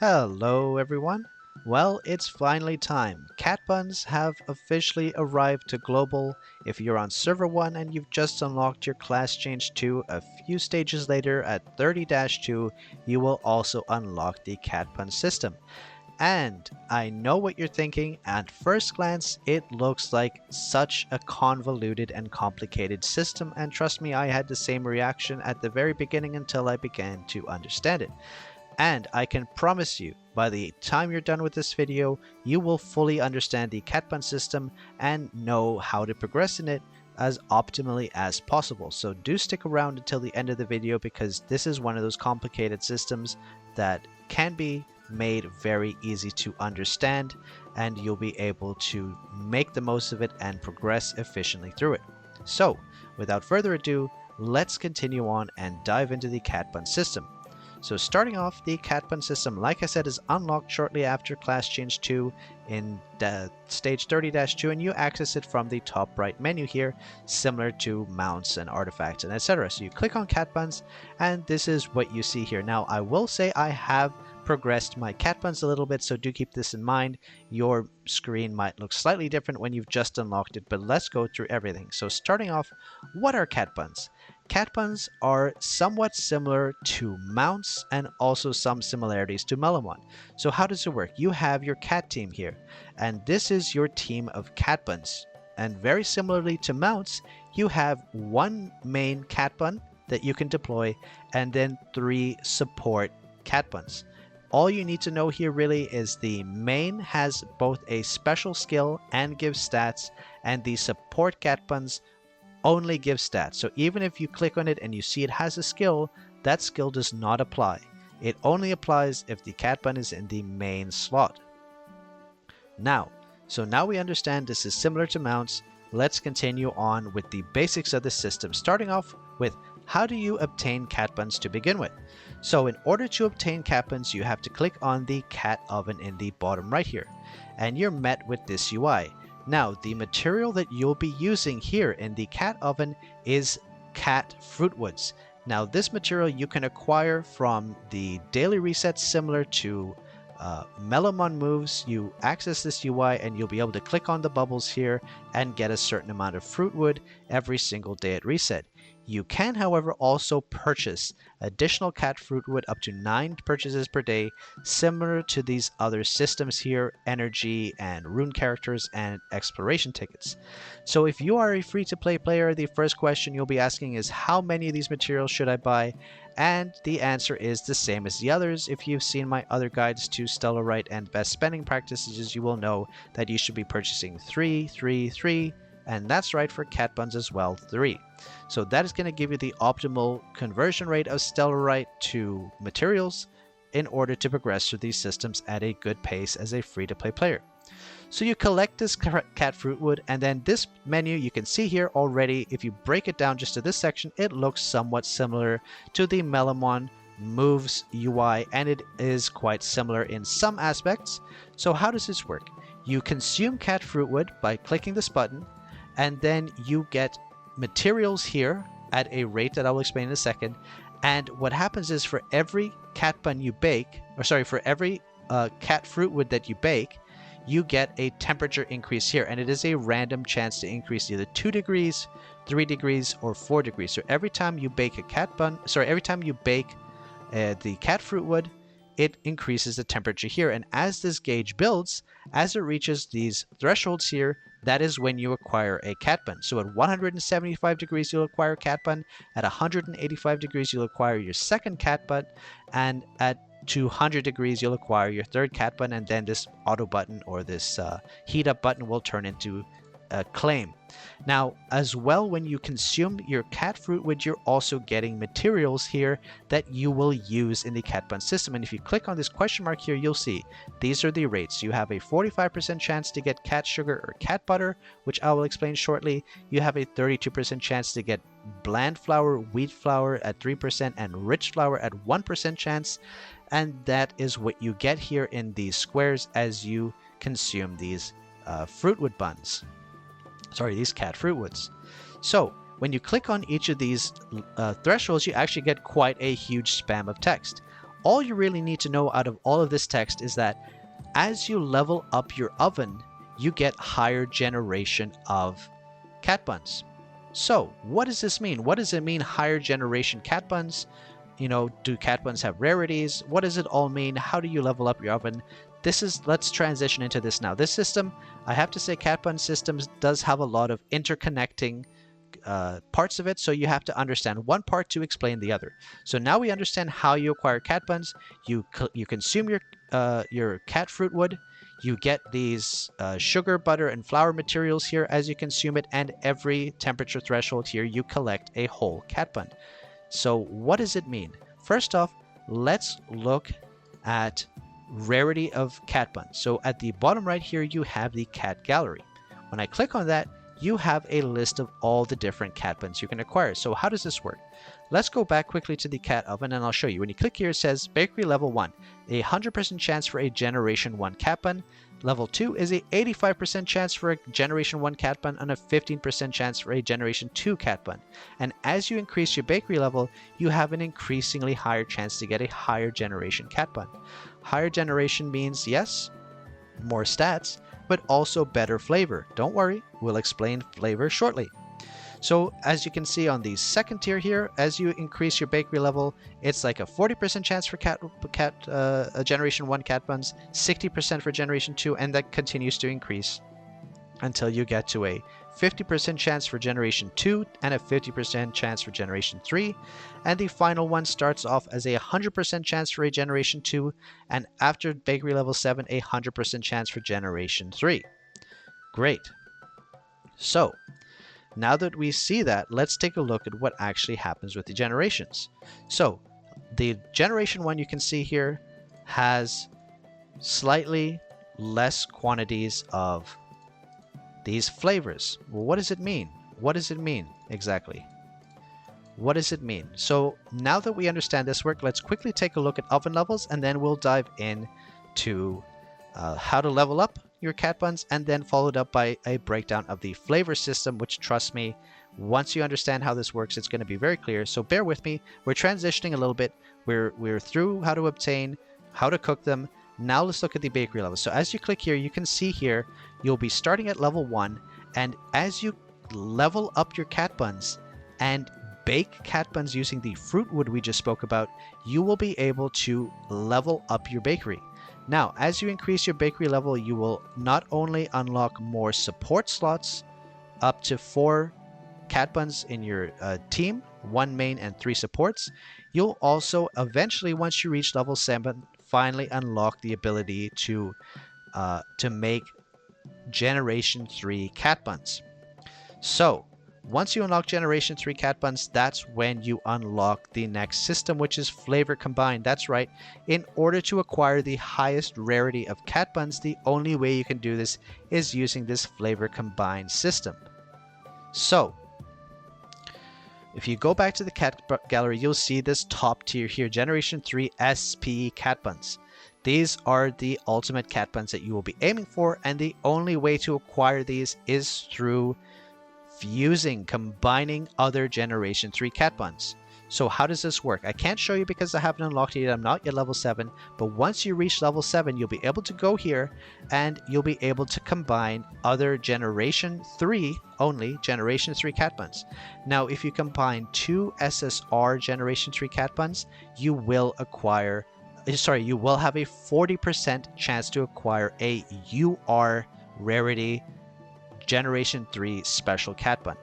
Hello everyone. Well, it's finally time. Cat Buns have officially arrived to global. If you're on server 1 and you've just unlocked your class change 2, a few stages later at 30-2, you will also unlock the Cat Bun system. And I know what you're thinking. At first glance, it looks like such a convoluted and complicated system, and trust me, I had the same reaction at the very beginning until I began to understand it. And I can promise you, by the time you're done with this video, you will fully understand the Cat Bun system and know how to progress in it as optimally as possible. So do stick around until the end of the video because this is one of those complicated systems that can be made very easy to understand, and you'll be able to make the most of it and progress efficiently through it. So without further ado, let's continue on and dive into the Cat Bun system. So starting off, the Cat Bun system, like I said, is unlocked shortly after Class Change 2 in stage 30-2, and you access it from the top right menu here, similar to mounts and artifacts and etc. So you click on Cat Buns, and this is what you see here. Now, I will say I have progressed my Cat Buns a little bit, so do keep this in mind. Your screen might look slightly different when you've just unlocked it, but let's go through everything. So starting off, what are Cat Buns? Cat Buns are somewhat similar to mounts and also some similarities to Melamon. So how does it work? You have your cat team here, and this is your team of Cat Buns. And very similarly to mounts, you have one main Cat Bun that you can deploy and then 3 support Cat Buns. All you need to know here really is the main has both a special skill and gives stats, and the support Cat Buns only gives stats. So even if you click on it and you see it has a skill, that skill does not apply. It only applies if the Cat Bun is in the main slot. Now we understand this is similar to mounts. Let's continue on with the basics of the system, starting off with how do you obtain Cat Buns to begin with. So in order to obtain Cat Buns, you have to click on the cat oven in the bottom right here, and you're met with this UI. Now, the material that you'll be using here in the cat oven is Cat Fruitwoods. Now, this material you can acquire from the daily resets similar to Melamon moves. You access this UI and you'll be able to click on the bubbles here and get a certain amount of Fruitwood every single day at reset. You can, however, also purchase additional Cat Fruitwood up to 9 purchases per day, similar to these other systems here, energy and rune characters and exploration tickets. So if you are a free-to-play player, the first question you'll be asking is how many of these materials should I buy? And the answer is the same as the others. If you've seen my other guides to Stellarite and best spending practices, you will know that you should be purchasing 3, 3, 3, and that's right for Cat Buns as well, 3. So that is going to give you the optimal conversion rate of Stellarite to materials in order to progress through these systems at a good pace as a free-to-play player. So you collect this Cat Fruitwood, and then this menu you can see here already, if you break it down just to this section, it looks somewhat similar to the Melamon moves UI, and it is quite similar in some aspects. So how does this work? You consume Cat Fruitwood by clicking this button, and then you get materials here at a rate that I will explain in a second. And what happens is for every cat bun you bake, for every cat fruitwood that you bake, you get a temperature increase here, and it is a random chance to increase either 2 degrees, 3 degrees, or 4 degrees. So every time you bake every time you bake the cat fruitwood, it increases the temperature here. And as this gauge builds, as it reaches these thresholds here, that is when you acquire a cat bun. So at 175 degrees, you'll acquire a cat bun. At 185 degrees, you'll acquire your second cat bun. And at 200 degrees, you'll acquire your third cat bun. And then this auto button or this heat up button will turn into a claim. Now, as well, when you consume your cat fruitwood, you're also getting materials here that you will use in the Cat Bun system. And if you click on this question mark here, you'll see these are the rates. You have a 45% chance to get cat sugar or cat butter, which I will explain shortly. You have a 32% chance to get bland flour, wheat flour at 3%, and rich flour at 1% chance. And that is what you get here in these squares as you consume these fruitwood buns. These cat fruitwoods. So when you click on each of these thresholds, you actually get quite a huge spam of text. all you really need to know out of all of this text is that as you level up your oven, you get higher generation of cat buns. So what does this mean? What does it mean, higher generation cat buns? You know, do cat buns have rarities? What does it all mean? How do you level up your oven? Let's transition into this now. This system, I have to say, Cat Bun systems does have a lot of interconnecting parts of it, so you have to understand one part to explain the other. So now we understand how you acquire cat buns. You consume your cat fruitwood. You get these sugar, butter, and flour materials here as you consume it, and every temperature threshold here you collect a whole cat bun. So what does it mean? First off, let's look at rarity of cat buns. So at the bottom right here, you have the cat gallery. When I click on that, you have a list of all the different cat buns you can acquire. So how does this work? Let's go back quickly to the cat oven and I'll show you. When you click here, it says bakery level 1, a 100% chance for a generation 1 cat bun. Level 2 is a 85% chance for a generation 1 cat bun and a 15% chance for a generation 2 cat bun. And as you increase your bakery level, you have an increasingly higher chance to get a higher generation cat bun. Higher generation means, yes, more stats, but also better flavor. Don't worry, we'll explain flavor shortly. So as you can see on the second tier here, as you increase your bakery level, it's like a 40% chance for generation 1 cat buns, 60% for generation 2, and that continues to increase until you get to a 50% chance for generation 2 and a 50% chance for generation 3. And the final one starts off as a 100% chance for a generation 2, and after bakery level 7, a 100% chance for generation 3. Great. So now that we see that, let's take a look at what actually happens with the generations. So the generation 1 you can see here has slightly less quantities of these flavors. Well, what does it mean? What does it mean exactly? What does it mean? So now that we understand this work, let's quickly take a look at oven levels, and then we'll dive in to how to level up your cat buns, and then followed up by a breakdown of the flavor system, which, trust me, once you understand how this works, it's going to be very clear. So bear with me. We're transitioning a little bit. We're through how to obtain, how to cook them. Now let's look at the bakery level. So as you click here, you can see here, you'll be starting at level 1, and as you level up your cat buns and bake cat buns using the fruitwood we just spoke about, you will be able to level up your bakery. Now, as you increase your bakery level, you will not only unlock more support slots, up to 4 cat buns in your team, 1 main and 3 supports, you'll also eventually, once you reach level 7, finally unlock the ability to make generation 3 cat buns. So once you unlock generation 3 cat buns, that's when you unlock the next system, which is flavor combined. That's right. In order to acquire the highest rarity of cat buns, the only way you can do this is using this flavor combined system. So if you go back to the cat gallery, you'll see this top tier here, generation 3 SP cat buns. These are the ultimate cat buns that you will be aiming for, and the only way to acquire these is through combining other generation 3 cat buns. So how does this work? I can't show you because I haven't unlocked it yet. I'm not yet level 7, but once you reach level 7, you'll be able to go here and you'll be able to combine other generation 3 cat buns. Now, if you combine 2 SSR generation 3 cat buns, you will have a 40% chance to acquire a UR rarity generation 3 special cat bun.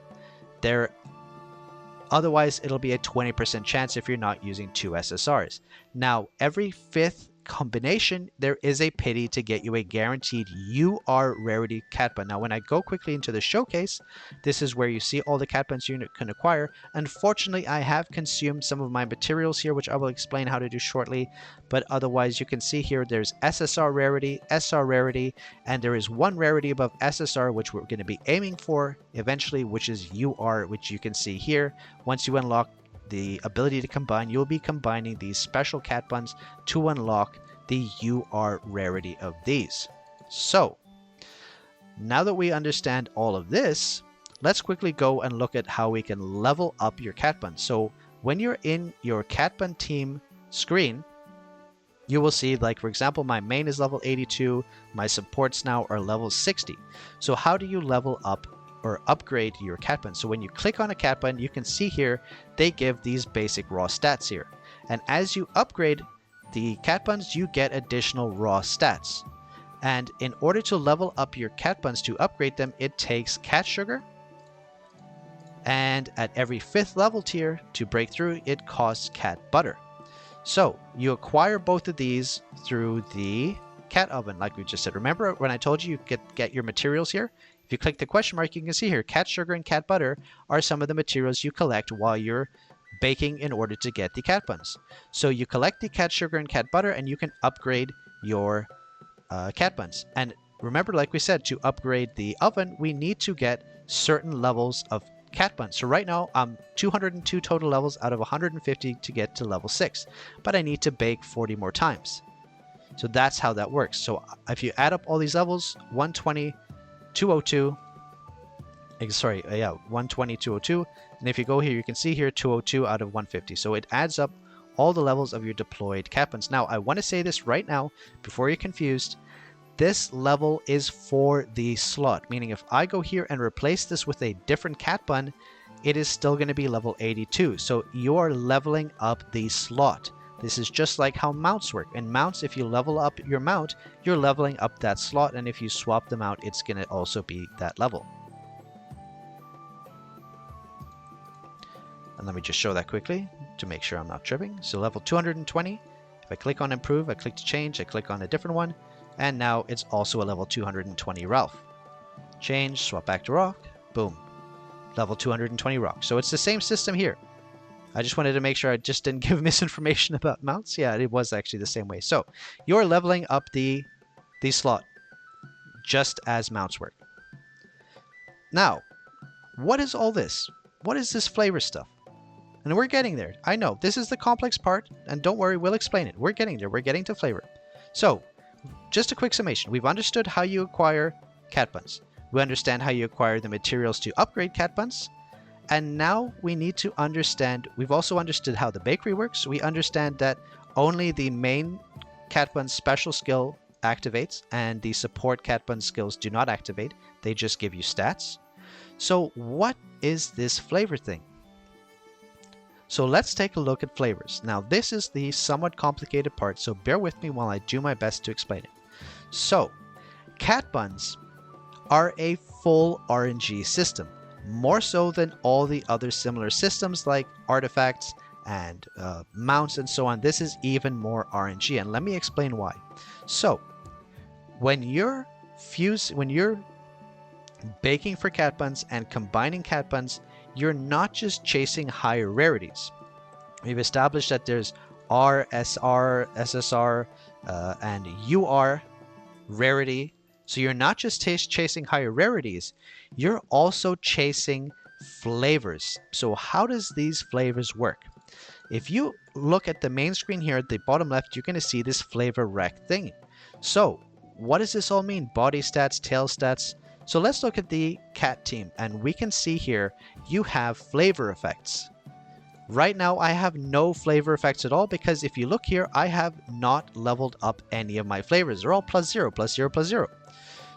Otherwise, it'll be a 20% chance if you're not using 2 SSRs. Now, every 5th combination, there is a pity to get you a guaranteed UR rarity cat bun. Now, when I go quickly into the showcase, this is where you see all the cat buns you can acquire. Unfortunately, I have consumed some of my materials here, which I will explain how to do shortly. But otherwise, you can see here, there's SSR rarity, SR rarity, and there is 1 rarity above SSR, which we're going to be aiming for eventually, which is UR, which you can see here. Once you unlock the ability to combine, you'll be combining these special cat buns to unlock the UR rarity of these. So now that we understand all of this, let's quickly go and look at how we can level up your cat bun. So when you're in your cat bun team screen, you will see, like, for example, my main is level 82, my supports now are level 60. So how do you level up or upgrade your cat bun? So when you click on a cat bun, you can see here they give these basic raw stats here. And as you upgrade the cat buns, you get additional raw stats. And in order to level up your cat buns to upgrade them, it takes cat sugar. And at every 5th level tier to break through, it costs cat butter. So you acquire both of these through the cat oven, like we just said. Remember when I told you you get your materials here? If you click the question mark, you can see here, cat sugar and cat butter are some of the materials you collect while you're baking in order to get the cat buns. So you collect the cat sugar and cat butter and you can upgrade your cat buns. And remember, like we said, to upgrade the oven, we need to get certain levels of cat buns. So right now I'm 202 total levels out of 150 to get to level 6, but I need to bake 40 more times. So that's how that works. So if you add up all these levels, 120, 202, 120, 202, and if you go here, you can see here 202 out of 150. So it adds up all the levels of your deployed cat buns. Now I want to say this right now before you're confused. This level is for the slot, meaning if I go here and replace this with a different cat bun, it is still going to be level 82. So you are leveling up the slot. This is just like how mounts work. In mounts, if you level up your mount, you're leveling up that slot, and if you swap them out, it's going to also be that level. And let me just show that quickly to make sure I'm not tripping. So level 220, if I click on improve, I click to change, I click on a different one, and now it's also a level 220 Ralph. Change, swap back to rock, boom. Level 220 rock. So it's the same system here. I just wanted to make sure I just didn't give misinformation about mounts. Yeah, it was actually the same way. So you're leveling up the slot just as mounts work. Now, what is all this? What is this flavor stuff? And we're getting there. I know, this is the complex part, and don't worry, we'll explain it. We're getting there. We're getting to flavor. So, just a quick summation. We've understood how you acquire cat buns. We understand how you acquire the materials to upgrade cat buns. And now we need to understand, we've also understood how the bakery works. We understand that only the main cat bun special skill activates, and the support cat bun skills do not activate. They just give you stats. So what is this flavor thing? So let's take a look at flavors. Now this is the somewhat complicated part, so bear with me while I do my best to explain it. So, cat buns are a full RNG system, more so than all the other similar systems like artifacts and mounts and so on. This is even more RNG, and let me explain why. So, when you're baking for cat buns and combining cat buns, you're not just chasing higher rarities. We've established that there's R, SR, SSR, and UR rarity. So you're not just chasing higher rarities, you're also chasing flavors. So how does these flavors work? If you look at the main screen here at the bottom left, you're going to see this flavor rec thing. So what does this all mean? Body stats, tail stats. So let's look at the cat team, and we can see here you have flavor effects. Right now I have no flavor effects at all, because if you look here, I have not leveled up any of my flavors. They're all +0, +0, +0.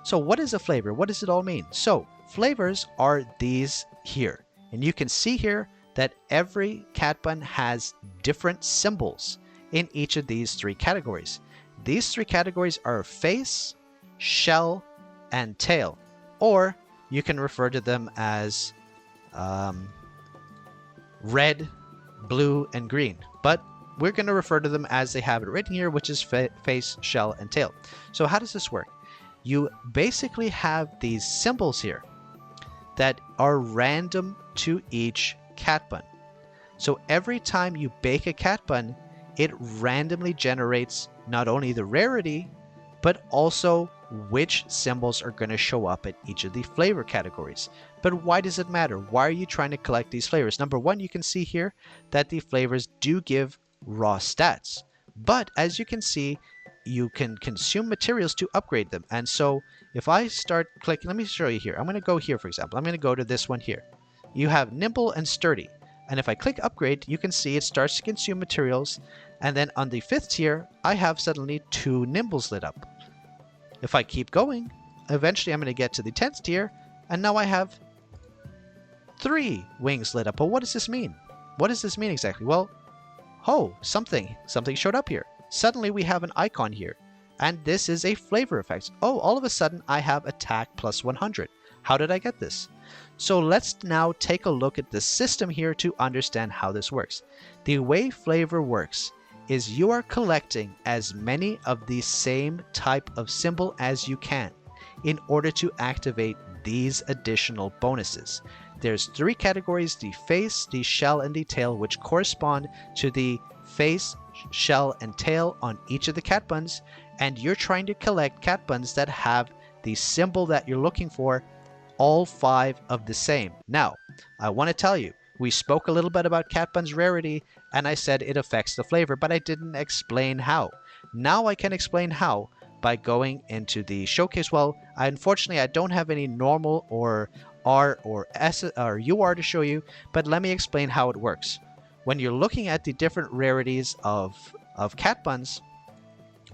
So what is a flavor? What does it all mean? So flavors are these here, and you can see here that every cat bun has different symbols in each of these 3 categories. These 3 categories are face, shell, and tail. Or you can refer to them as red, blue, and green. But we're going to refer to them as they have it written here, which is face, shell, and tail. So how does this work? You basically have these symbols here that are random to each cat bun. So every time you bake a cat bun, it randomly generates not only the rarity, but also which symbols are going to show up at each of the flavor categories. But why does it matter? Why are you trying to collect these flavors? Number one, you can see here that the flavors do give raw stats. But as you can see, you can consume materials to upgrade them. And so if I start clicking, let me show you here. I'm going to go here, for example. I'm going to go to this one here. You have nimble and sturdy. And if I click upgrade, you can see it starts to consume materials. And then on the 5th tier, I have suddenly 2 Nimbles lit up. If I keep going, eventually I'm going to get to the 10th tier, and now I have 3 wings lit up. But what does this mean? What does this mean exactly? Well, something showed up here. Suddenly we have an icon here, and this is a flavor effect. Oh, all of a sudden I have attack plus 100. How did I get this? So let's now take a look at the system here to understand how this works. The way flavor works is you are collecting as many of the same type of symbol as you can in order to activate these additional bonuses. There's 3 categories: the face, the shell, and the tail, which correspond to the face, shell, and tail on each of the cat buns, and you're trying to collect cat buns that have the symbol that you're looking for, all 5 of the same. Now, I want to tell you, we spoke a little bit about Cat Bun's rarity, and I said it affects the flavor, but I didn't explain how. Now I can explain how by going into the showcase. Well, unfortunately, I don't have any normal or R or S or UR to show you, but let me explain how it works. When you're looking at the different rarities of cat buns,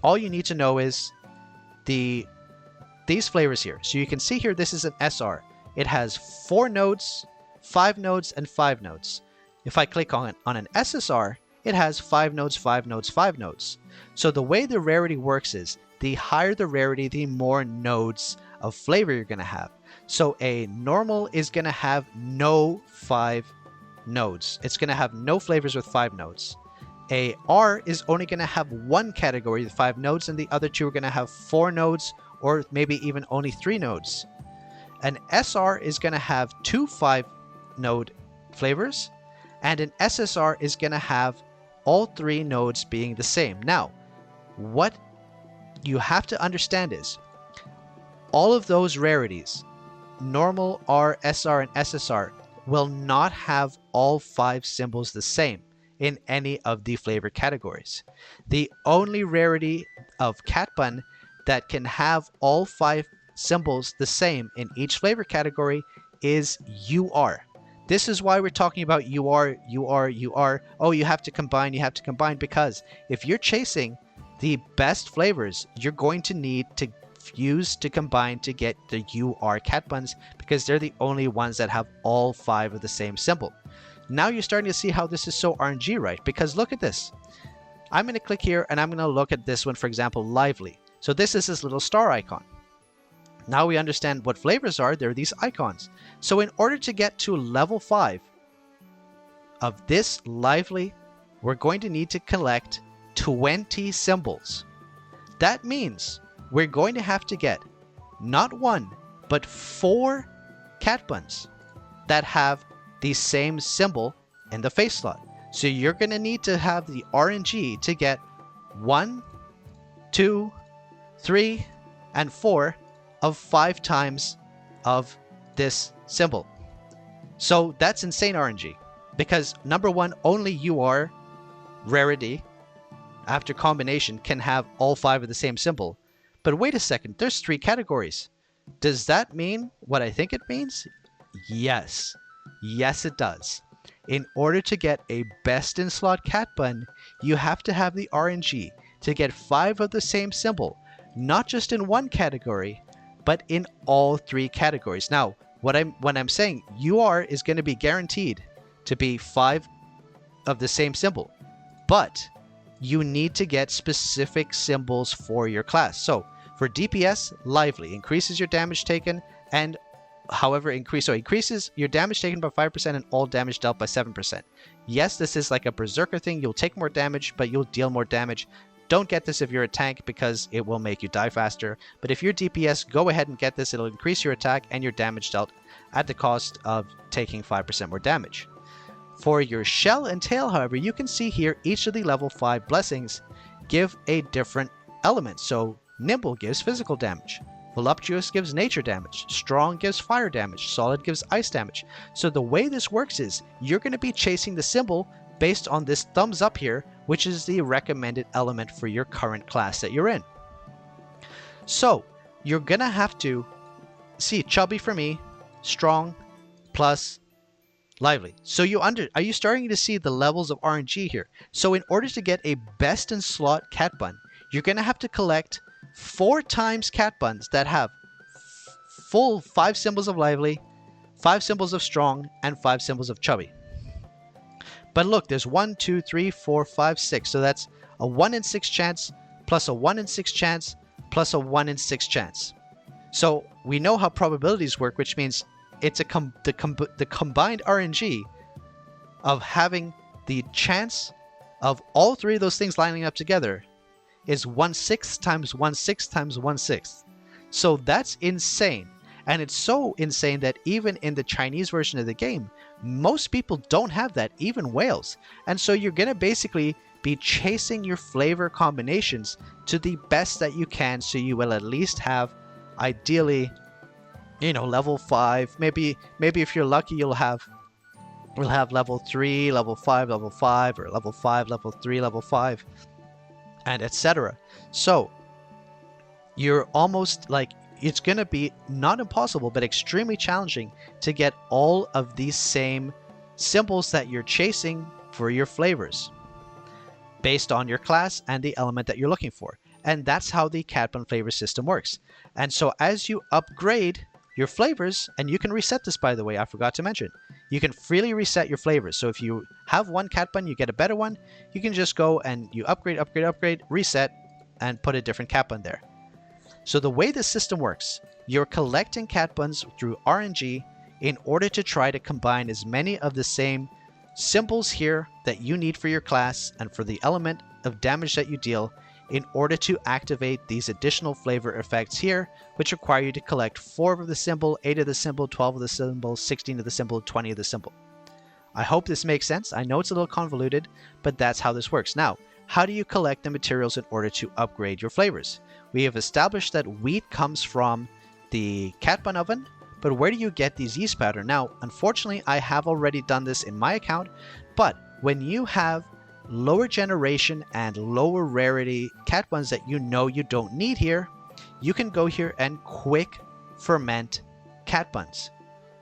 all you need to know is these flavors here. So you can see here, this is an SR. It has 4 nodes, 5 nodes, and 5 nodes. If I click on an SSR, it has 5 nodes, 5 nodes, 5 nodes. So the way the rarity works is, the higher the rarity, the more nodes of flavor you're going to have. So a normal is going to have no 5 nodes. It's going to have no flavors with 5 nodes. A R is only going to have 1 category with 5 nodes, and the other 2 are going to have 4 nodes, or maybe even only 3 nodes. An SR is going to have 2 5-node flavors, and an SSR is going to have all 3 nodes being the same. Now, what you have to understand is, all of those rarities, normal, R, SR, and SSR, will not have all 5 symbols the same in any of the flavor categories. The only rarity of Cat Bun that can have all 5 symbols the same in each flavor category is UR. This is why we're talking about UR. Oh, you have to combine, because if you're chasing the best flavors, you're going to need to fuse to combine to get the UR cat buns, because they're the only ones that have all 5 of the same symbol. Now you're starting to see how this is so RNG, right? Because look at this. I'm going to click here and I'm going to look at this one, for example, Lively. So this is this little star icon. Now we understand what flavors are. They're these icons. So in order to get to level 5 of this Lively, we're going to need to collect 20 symbols. That means we're going to have to get not 1, but 4 cat buns that have the same symbol in the face slot. So you're going to need to have the RNG to get 1, 2, 3, and 4 of 5 times of this symbol. So that's insane RNG, because number 1, only UR rarity after combination can have all 5 of the same symbol. But wait a second, there's 3 categories. Does that mean what I think it means? Yes. Yes, it does. In order to get a best in slot cat bun, you have to have the RNG to get 5 of the same symbol, not just in 1 category, but in all 3 categories. Now, when I'm saying UR is going to be guaranteed to be 5 of the same symbol, but you need to get specific symbols for your class. So for DPS, Lively increases your damage taken, and increases your damage taken by 5% and all damage dealt by 7%. Yes, this is like a berserker thing. You'll take more damage, but you'll deal more damage. Don't get this if you're a tank, because it will make you die faster. But if you're DPS, go ahead and get this. It'll increase your attack and your damage dealt at the cost of taking 5% more damage. For your shell and tail, however, you can see here each of the level 5 blessings give a different element. So Nimble gives physical damage. Voluptuous gives nature damage. Strong gives fire damage. Solid gives ice damage. So the way this works is, you're going to be chasing the symbol based on this thumbs up here, which is the recommended element for your current class that you're in. So you're going to have to see chubby for me, strong, plus Lively. So are you starting to see the levels of RNG here? So in order to get a best in slot cat bun, you're going to have to collect 4 times cat buns that have full 5 symbols of lively, 5 symbols of strong, and 5 symbols of chubby. But look, there's 1, 2, 3, 4, 5, 6. So that's a 1 in 6 chance, plus a 1 in 6 chance, plus a 1 in 6 chance. So we know how probabilities work, which means it's the combined RNG of having the chance of all 3 of those things lining up together is 1/6 times 1/6 times 1/6. So that's insane. And it's so insane that even in the Chinese version of the game, most people don't have that, even whales. And so you're going to basically be chasing your flavor combinations to the best that you can, so you will at least have, ideally, level 5. Maybe if you're lucky, we'll have level 3, level 5, or level 5, level 3, level 5, and etc. So you're almost like, it's going to be not impossible, but extremely challenging to get all of these same symbols that you're chasing for your flavors based on your class and the element that you're looking for. And that's how the Cat Bun flavor system works. And so as you upgrade your flavors, and you can reset this, by the way, I forgot to mention, you can freely reset your flavors. So if you have one Cat Bun, you get a better one, you can just go and you upgrade, reset, and put a different Cat Bun there. So the way the system works, you're collecting cat buns through RNG in order to try to combine as many of the same symbols here that you need for your class and for the element of damage that you deal, in order to activate these additional flavor effects here, which require you to collect 4 of the symbol, 8 of the symbol, 12 of the symbol, 16 of the symbol, 20 of the symbol. I hope this makes sense. I know it's a little convoluted, but that's how this works. Now, how do you collect the materials in order to upgrade your flavors? We have established that wheat comes from the cat bun oven, but where do you get these yeast powder? Now, unfortunately, I have already done this in my account, but when you have lower generation and lower rarity cat buns that you don't need here, you can go here and quick ferment cat buns.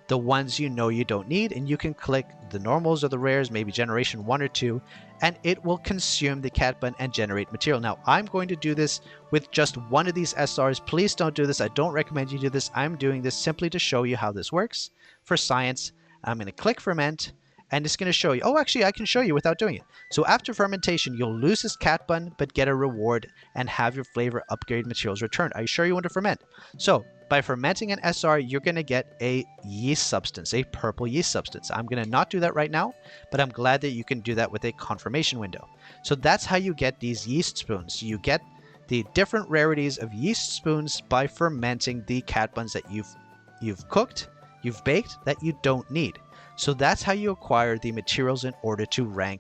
The ones you don't need, and you can click the normals or the rares, maybe generation 1 or 2, and it will consume the cat bun and generate material. Now, I'm going to do this with just one of these SRs. Please don't do this. I don't recommend you do this. I'm doing this simply to show you how this works for science. I'm going to click ferment, and it's going to show you. Oh, actually, I can show you without doing it. So after fermentation, you'll lose this cat bun, but get a reward and have your flavor upgrade materials returned. Are you sure you want to ferment? So by fermenting an SR, you're going to get a yeast substance, a purple yeast substance. I'm going to not do that right now, but I'm glad that you can do that with a confirmation window. So that's how you get these yeast spoons. You get the different rarities of yeast spoons by fermenting the cat buns that you've cooked, you've baked, that you don't need. So that's how you acquire the materials in order to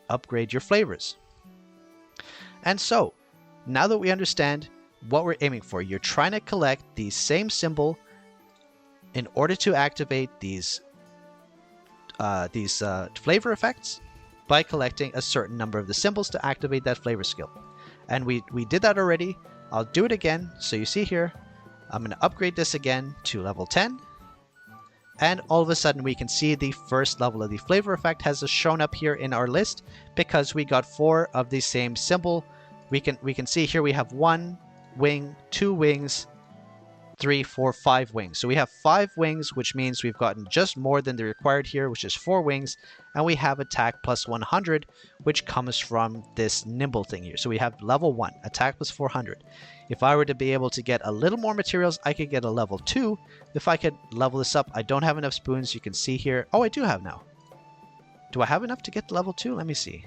upgrade your flavors. And so, now that we understand what we're aiming for, you're trying to collect the same symbol in order to activate these flavor effects by collecting a certain number of the symbols to activate that flavor skill. And we did that already. I'll do it again. So you see here, I'm going to upgrade this again to level 10. And all of a sudden we can see the first level of the flavor effect has shown up here in our list because we got 4 of the same symbol. We can see here we have 1 wing, 2 wings, 3, 4, 5 wings. So we have 5 wings, which means we've gotten just more than the required here, which is 4 wings. And we have attack plus 100, which comes from this nimble thing here. So we have level 1, attack plus 400. If I were to be able to get a little more materials, I could get a level 2. If I could level this up, I don't have enough spoons. You can see here. Oh, I do have now. Do I have enough to get to level 2? Let me see.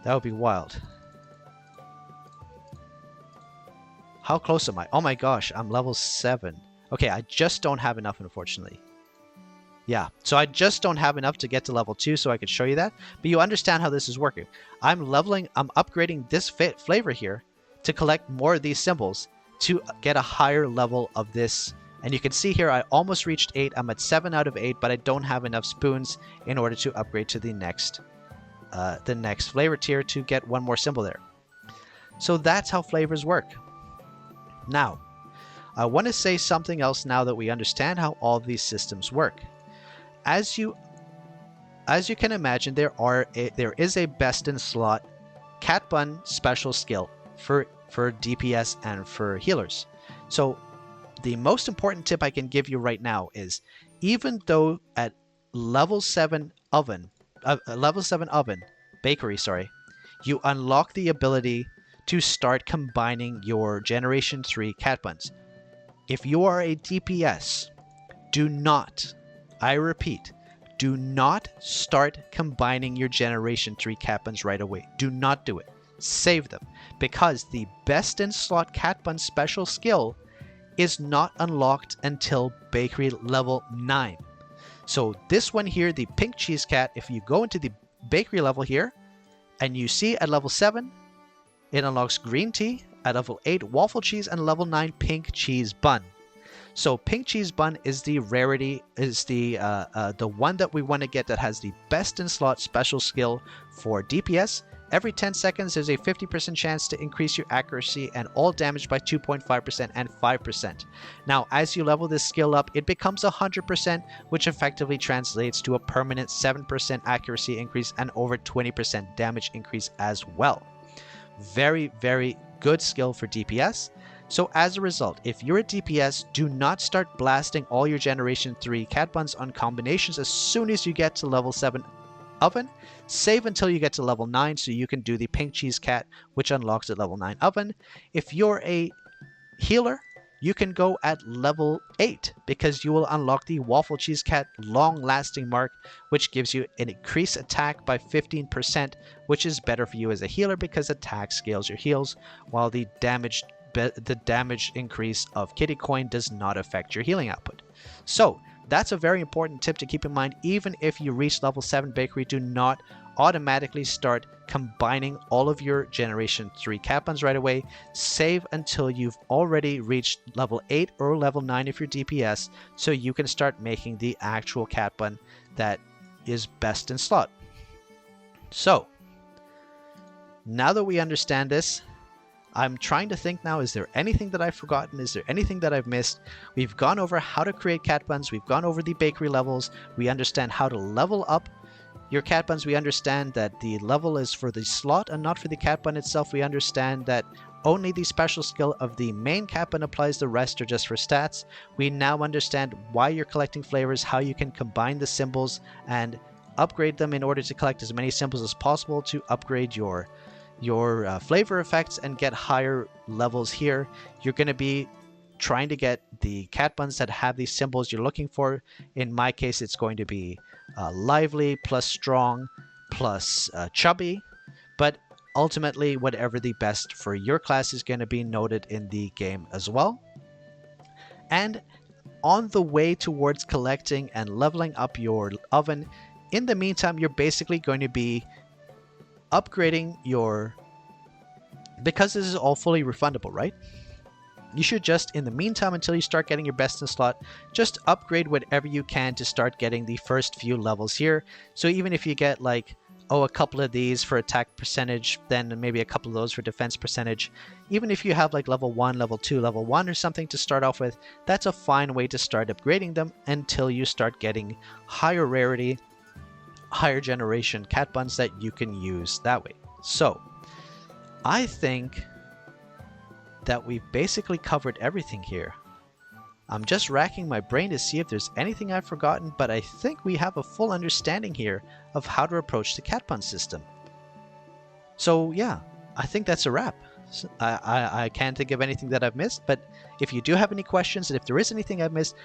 That would be wild. How close am I? Oh my gosh, I'm level 7. Okay, I just don't have enough, unfortunately. Yeah, so I just don't have enough to get to level 2, so I could show you that. But you understand how this is working. I'm upgrading this flavor here to collect more of these symbols to get a higher level of this. And you can see here, I almost reached 8. I'm at 7 out of 8, but I don't have enough spoons in order to upgrade to the next flavor tier to get 1 more symbol there. So that's how flavors work. Now, I want to say something else now that we understand how all these systems work. as you can imagine, there is a best in slot Cat Bun special skill for DPS and for healers. So the most important tip I can give you right now is, even though at level 7 bakery, you unlock the ability to start combining your Generation 3 Cat Buns. If you are a DPS, do not, I repeat, do not start combining your Generation 3 Cat Buns right away. Do not do it. Save them, because the best in slot Cat Bun special skill is not unlocked until bakery level 9. So this one here, the pink cheese cat, if you go into the bakery level here and you see at level 7 it unlocks green tea, at level 8 waffle cheese, and level 9 pink cheese bun. So pink cheese bun is the rarity, is the one that we want to get that has the best in slot special skill for DPS. Every 10 seconds, there's a 50% chance to increase your accuracy and all damage by 2.5% and 5%. Now, as you level this skill up, it becomes 100%, which effectively translates to a permanent 7% accuracy increase and over 20% damage increase as well. Very, very good skill for DPS. So as a result, if you're a DPS, do not start blasting all your Generation 3 Cat Buns on combinations as soon as you get to level 7 oven. Save until you get to level 9 so you can do the pink cheese cat, which unlocks at level 9 oven. If you're a healer, you can go at level 8 because you will unlock the waffle cheese cat long lasting mark, which gives you an increased attack by 15%, which is better for you as a healer because attack scales your heals, while the damage increase of kitty coin does not affect your healing output. So that's a very important tip to keep in mind. Even if you reach level 7 bakery, do not automatically start combining all of your Generation 3 Cat Buns right away. Save until you've already reached level 8 or level 9 if you're DPS, so you can start making the actual Cat Bun that is best in slot. So now that we understand this, I'm trying to think now, is there anything that I've forgotten? Is there anything that I've missed? We've gone over how to create Cat Buns. We've gone over the bakery levels. We understand how to level up your Cat Buns. We understand that the level is for the slot and not for the Cat Bun itself. We understand that only the special skill of the main Cat Bun applies, the rest are just for stats. We now understand why you're collecting flavors, how you can combine the symbols and upgrade them in order to collect as many symbols as possible to upgrade your flavor effects and get higher levels here. You're going to be trying to get the Cat Buns that have these symbols you're looking for. In my case, it's going to be lively plus strong plus chubby, but ultimately whatever the best for your class is going to be noted in the game as well. And on the way towards collecting and leveling up your oven, in the meantime, you're basically going to be upgrading because this is all fully refundable, right? You should just, in the meantime, until you start getting your best in slot, just upgrade whatever you can to start getting the first few levels here. So even if you get like, a couple of these for attack percentage, then maybe a couple of those for defense percentage, even if you have like level 1, level 2, level 1 or something to start off with, that's a fine way to start upgrading them until you start getting higher rarity, higher generation Cat Buns that you can use that way. So I think that we've basically covered everything here. I'm just racking my brain to see if there's anything I've forgotten, but I think we have a full understanding here of how to approach the Cat Bun system. So yeah, I think that's a wrap. I can't think of anything that I've missed, but if you do have any questions, and if there is anything I've missed,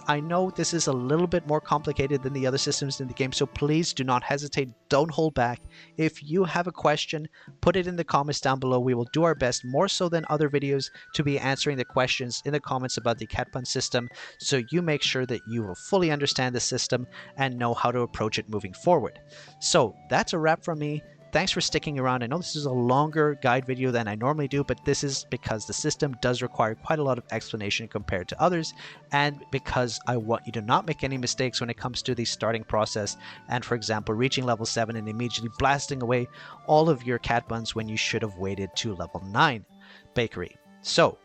I know this is a little bit more complicated than the other systems in the game, so please do not hesitate, don't hold back. If you have a question, put it in the comments down below. We will do our best, more so than other videos, to be answering the questions in the comments about the Cat Bun system, so you make sure that you will fully understand the system and know how to approach it moving forward. So that's a wrap from me. Thanks for sticking around. I know this is a longer guide video than I normally do, but this is because the system does require quite a lot of explanation compared to others, and because I want you to not make any mistakes when it comes to the starting process and, for example, reaching level 7 and immediately blasting away all of your Cat Buns when you should have waited to level 9 bakery. So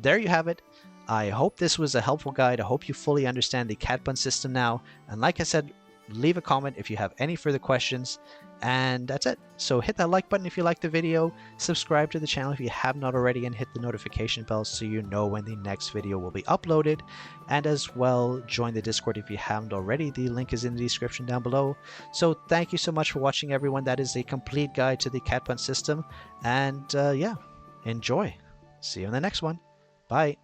there you have it. I hope this was a helpful guide. I hope you fully understand the cat bun system now. And like I said, leave a comment if you have any further questions. And that's it. So hit that like button if you liked the video, subscribe to the channel if you have not already, and hit the notification bell so you know when the next video will be uploaded. And as well, join the Discord if you haven't already. The link is in the description down below. So thank you so much for watching, everyone. That is a complete guide to the cat bun system. And yeah, enjoy. See you in the next one. Bye.